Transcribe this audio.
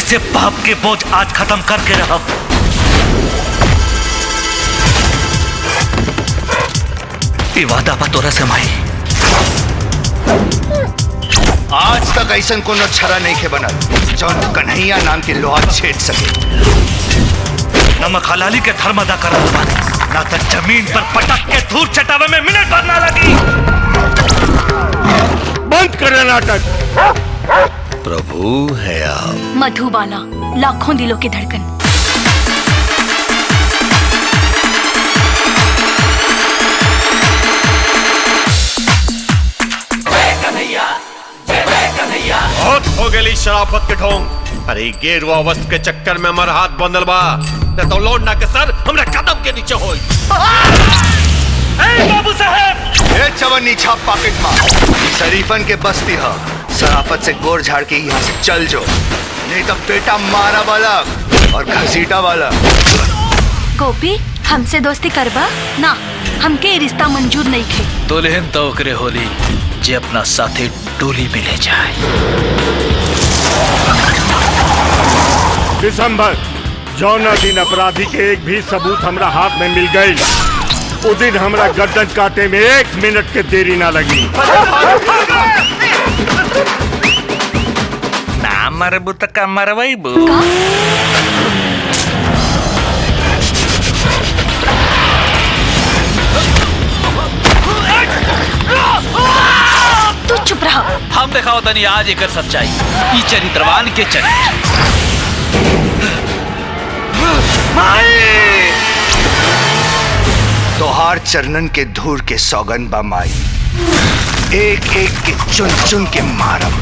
से पाप के बोझ आज खत्म करके रहो। वादा बतौरा से माई आज तक ऐसा कोनो छरा नहीं के बनल जौन कन्हैया नाम के लोहा छेद सके। नमक हलाली के धर्म अदा कर ना तो जमीन पर पटक के धूल चटावे में मिनट भर ना लगी। बंद करे नाटक। प्रभु है आप। मधुबाला, लाखों दिलों की धड़कन। बहुत हो गई शराफत के ढोंग। अरे गेरुआ वस्त्र के चक्कर में हमारा हाथ बंधल बा, न तो लौंडा के सर हमरा कदम के नीचे होई। बाबू साहब, ए चवन्नी छाप पॉकेट मार। शरीफन के बस्ती है, शराफत से गोर झाड़ के यहाँ से चल जो, नहीं तो बेटा मारा वाला और घसीटा वाला। गोपी, हमसे दोस्ती करबा ना, हमके रिश्ता मंजूर नहीं खे। दुल्हन तो ओकरे होली जे अपना साथी डोली में ले जाए। दिसंबर, जौना दिन अपराधी के एक भी सबूत हमरा हाथ में मिल गई, उस दिन हमरा गर्दन काटे में 1 मिनट के देरी ना लगी। ना मरबू तो का मरवाईबू। तू चुप रहा। हम दिखाओ तनी आज एक सच्चाई, ई चरित्रवान के चरित्र। तोहार चरणन के धूर के सौगन बा माई, एक एक के चुन चुन के मारम।